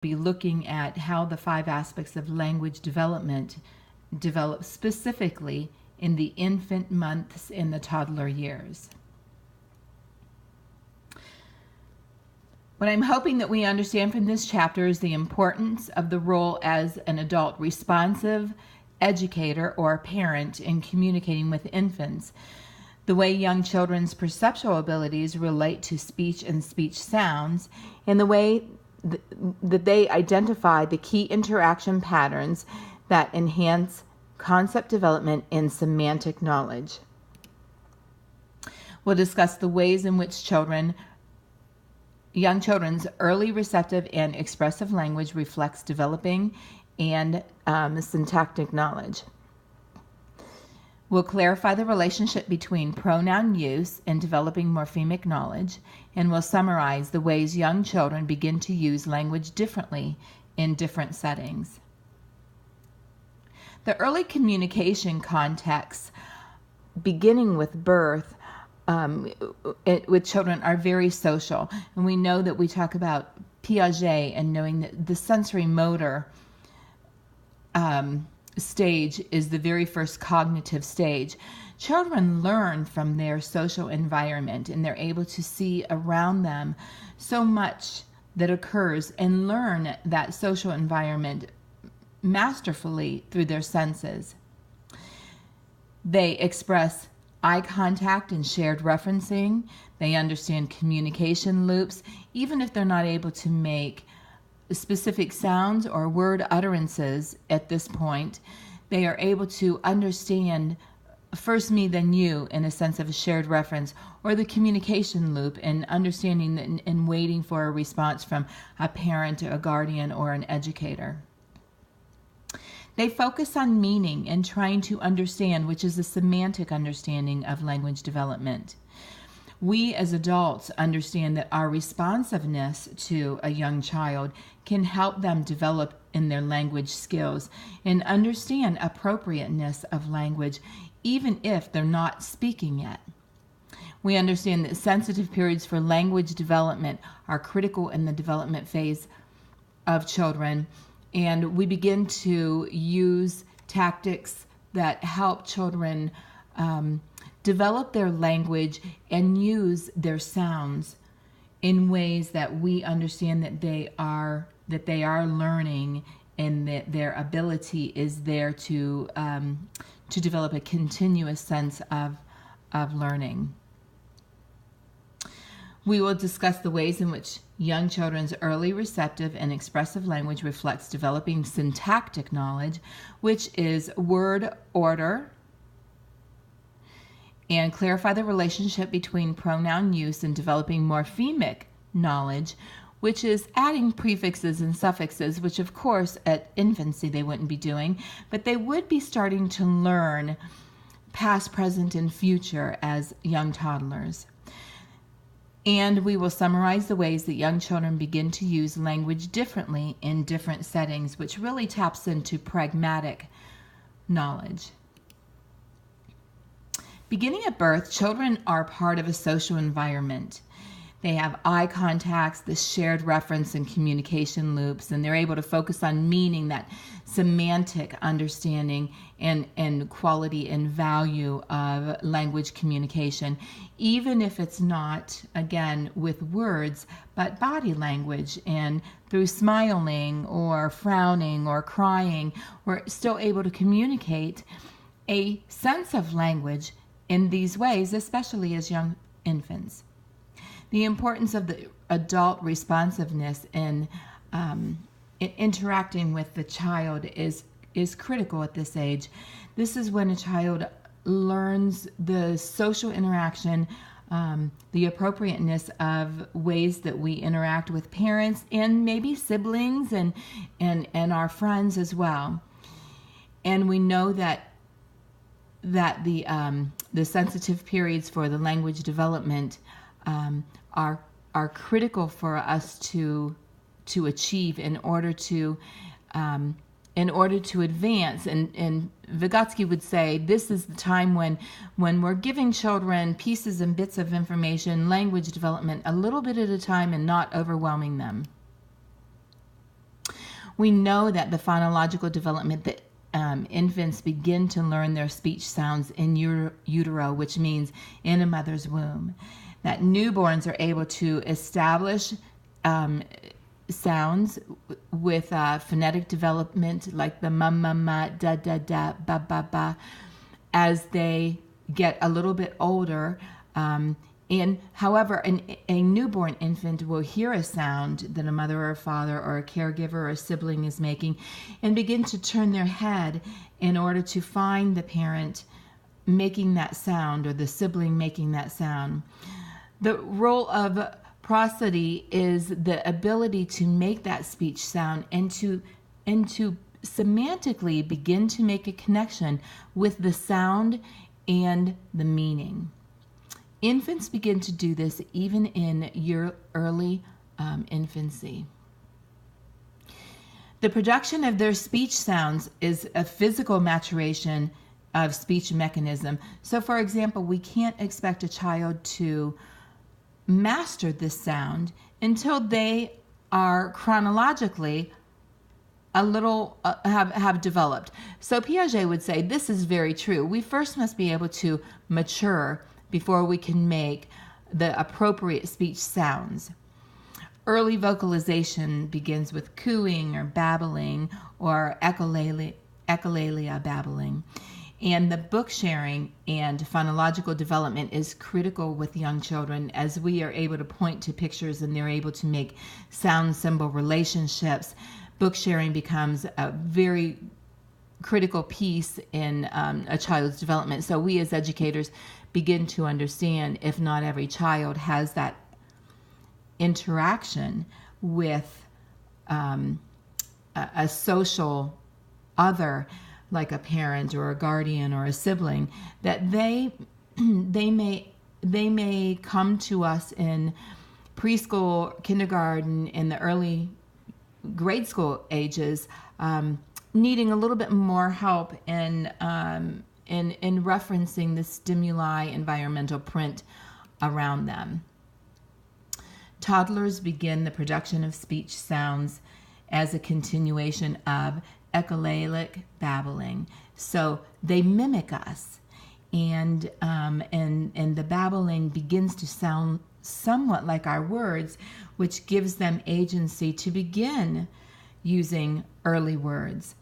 be looking at how the 5 aspects of language development develop specifically in the infant months and the toddler years. What I'm hoping that we understand from this chapter is the importance of the role as an adult responsive educator or parent in communicating with infants, the way young children's perceptual abilities relate to speech and speech sounds, and the way that they identify the key interaction patterns that enhance concept development and semantic knowledge. We'll discuss the ways in which young children's early receptive and expressive language reflects developing and syntactic knowledge. We'll clarify the relationship between pronoun use and developing morphemic knowledge, and we'll summarize the ways young children begin to use language differently in different settings. The early communication contexts, beginning with birth, with children are very social. And we know that we talk about Piaget and knowing that the sensory motor stage is the very first cognitive stage. Children learn from their social environment, and they're able to see around them so much that occurs and learn that social environment masterfully through their senses. They express eye contact and shared referencing. They understand communication loops, even if they're not able to make specific sounds or word utterances at this point. They are able to understand first me, then you, in a sense of a shared reference, or the communication loop and understanding and waiting for a response from a parent, a guardian, or an educator. They focus on meaning and trying to understand, which is a semantic understanding of language development. We as adults understand that our responsiveness to a young child can help them develop in their language skills and understand appropriateness of language, even if they're not speaking yet. We understand that sensitive periods for language development are critical in the development phase of children, and we begin to use tactics that help children develop their language and use their sounds in ways that we understand that they are learning, and that their ability is there to develop a continuous sense of learning. We will discuss the ways in which young children's early receptive and expressive language reflects developing syntactic knowledge, which is word order, and clarify the relationship between pronoun use and developing morphemic knowledge, which is adding prefixes and suffixes, which of course at infancy they wouldn't be doing, but they would be starting to learn past, present, and future as young toddlers. And we will summarize the ways that young children begin to use language differently in different settings, which really taps into pragmatic knowledge. Beginning at birth, children are part of a social environment. They have eye contacts, the shared reference and communication loops, and they're able to focus on meaning, that semantic understanding and quality and value of language communication, even if it's not, again, with words, but body language, and through smiling or frowning or crying, we're still able to communicate a sense of language in these ways, especially as young infants. The importance of the adult responsiveness in interacting with the child is critical at this age. This is when a child learns the social interaction, the appropriateness of ways that we interact with parents and maybe siblings and our friends as well. And we know that the sensitive periods for the language development are critical for us to achieve in order to advance. And Vygotsky would say this is the time when we're giving children pieces and bits of information, language development, a little bit at a time, and not overwhelming them. We know that the phonological development that infants begin to learn their speech sounds in utero, which means in a mother's womb. That newborns are able to establish sounds with phonetic development, like the ma, ma, ma, da, da, da, ba, ba, ba, as they get a little bit older. However, a newborn infant will hear a sound that a mother or a father or a caregiver or a sibling is making and begin to turn their head in order to find the parent making that sound or the sibling making that sound. The role of prosody is the ability to make that speech sound and to semantically begin to make a connection with the sound and the meaning. Infants begin to do this even in your early infancy. The production of their speech sounds is a physical maturation of speech mechanism. So, for example, we can't expect a child to master this sound until they are chronologically a little have developed. So Piaget would say this is very true. We first must be able to mature before we can make the appropriate speech sounds. Early vocalization begins with cooing or babbling or echolalia babbling. And the book sharing and phonological development is critical with young children, as we are able to point to pictures and they're able to make sound symbol relationships. Book sharing becomes a very critical piece in a child's development. So we as educators begin to understand, if not every child has that interaction with a social other, like a parent or a guardian or a sibling, that they may come to us in preschool, kindergarten, in the early grade school ages, needing a little bit more help in referencing the stimuli environmental print around them. Toddlers begin the production of speech sounds as a continuation of echolalic babbling. So they mimic us, and the babbling begins to sound somewhat like our words, which gives them agency to begin using early words.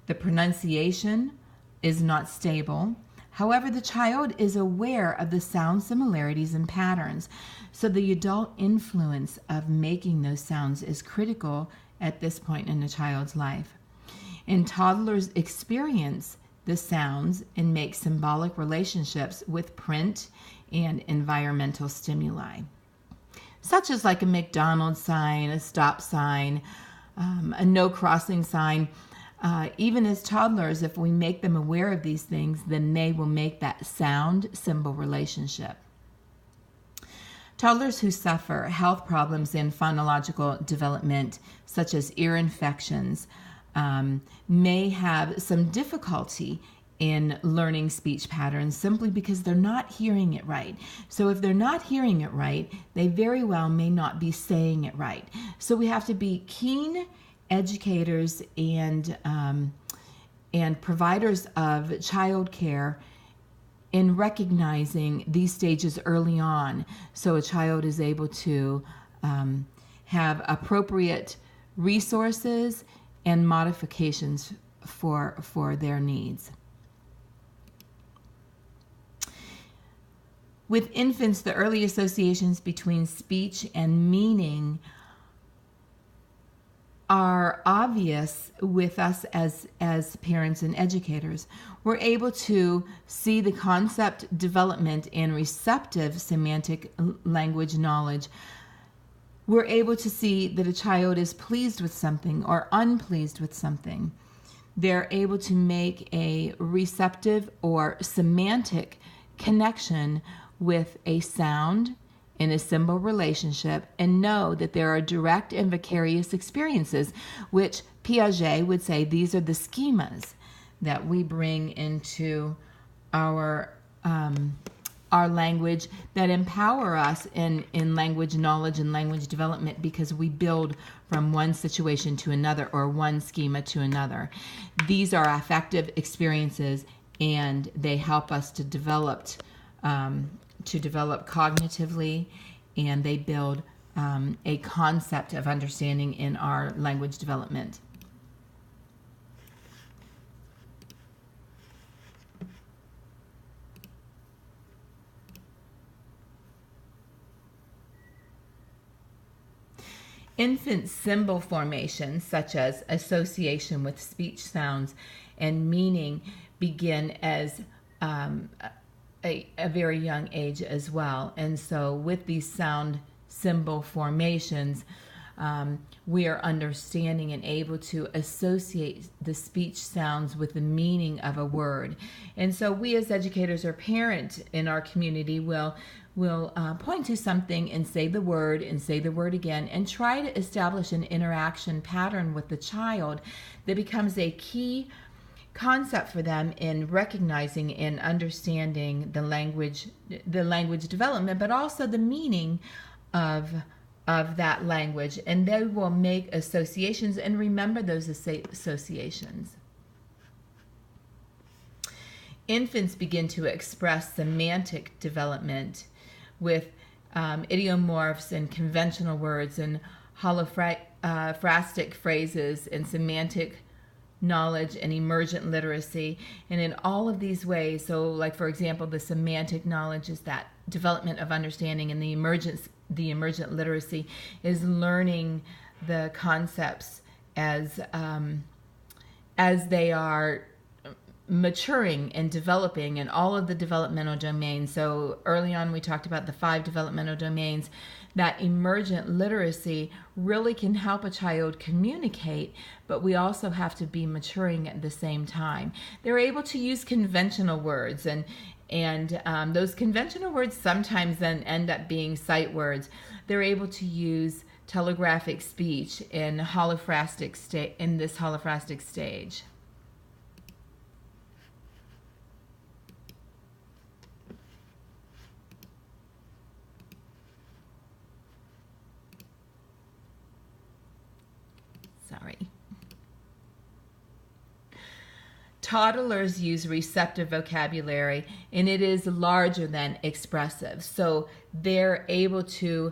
The pronunciation is not stable. However, the child is aware of the sound similarities and patterns, so the adult influence of making those sounds is critical at this point in a child's life. And toddlers experience the sounds and make symbolic relationships with print and environmental stimuli, such as like a McDonald's sign, a stop sign, a no crossing sign. Even as toddlers, if we make them aware of these things, then they will make that sound symbol relationship. Toddlers who suffer health problems in phonological development, such as ear infections, may have some difficulty in learning speech patterns simply because they're not hearing it right. So if they're not hearing it right, they very well may not be saying it right. So we have to be keen educators and providers of child care in recognizing these stages early on, so a child is able to have appropriate resources and modifications for their needs. With infants, the early associations between speech and meaning are obvious with us as parents and educators. We're able to see the concept development and receptive semantic language knowledge. We're able to see that a child is pleased with something or unpleased with something. They're able to make a receptive or semantic connection with a sound in a symbol relationship and know that there are direct and vicarious experiences, which Piaget would say these are the schemas that we bring into our our language that empower us in language knowledge and language development, because we build from one situation to another or one schema to another. These are affective experiences, and they help us to develop cognitively, and they build a concept of understanding in our language development. Infant symbol formation, such as association with speech sounds and meaning, begin as a very young age as well. And so with these sound symbol formations, we are understanding and able to associate the speech sounds with the meaning of a word. And so we as educators or parents in our community will point to something and say the word again, and try to establish an interaction pattern with the child that becomes a key concept for them in recognizing and understanding the language development, but also the meaning of that language. And they will make associations and remember those associations. Infants begin to express semantic development with idiomorphs and conventional words and holophrastic phrases and semantic knowledge and emergent literacy. And in all of these ways, so like for example, the semantic knowledge is that development of understanding, and the emergent literacy is learning the concepts as they are maturing and developing in all of the developmental domains. So early on we talked about the 5 developmental domains. That emergent literacy really can help a child communicate, but we also have to be maturing at the same time. They're able to use conventional words, and those conventional words sometimes then end up being sight words. They're able to use telegraphic speech in this holophrastic stage. Toddlers use receptive vocabulary, and it is larger than expressive. So they're able to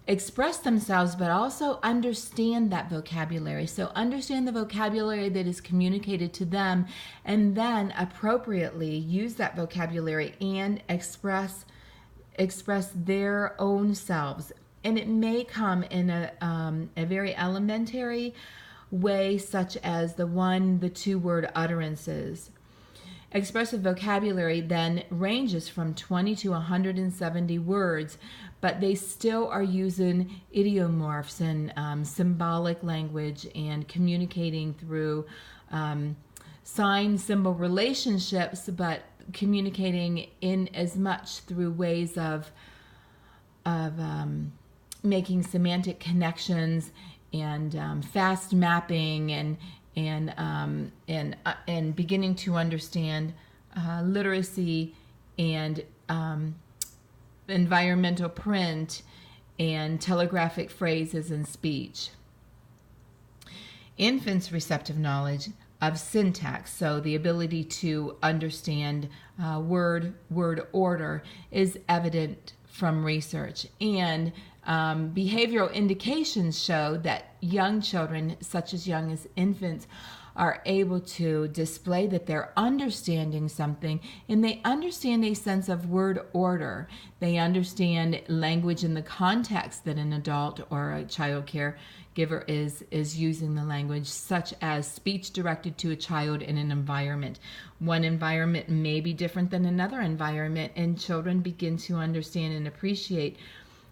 express themselves, but also understand that vocabulary. So understand the vocabulary that is communicated to them, and then appropriately use that vocabulary and express their own selves. And it may come in a very elementary way, such as the 2-word utterances. Expressive vocabulary then ranges from 20 to 170 words, but they still are using idiomorphs and symbolic language and communicating through sign symbol relationships, but communicating in as much through ways of making semantic connections and fast mapping and beginning to understand literacy and environmental print and telegraphic phrases and speech. Infants' receptive knowledge of syntax, so the ability to understand word order, is evident from research, and behavioral indications show that young children, such as young as infants, are able to display that they're understanding something, and they understand a sense of word order. They understand language in the context that an adult or a child caregiver is using the language, such as speech directed to a child in an environment. One environment may be different than another environment, and children begin to understand and appreciate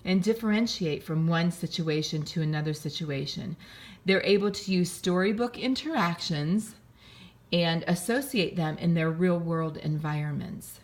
and differentiate from one situation to another situation. They're able to use storybook interactions and associate them in their real-world environments.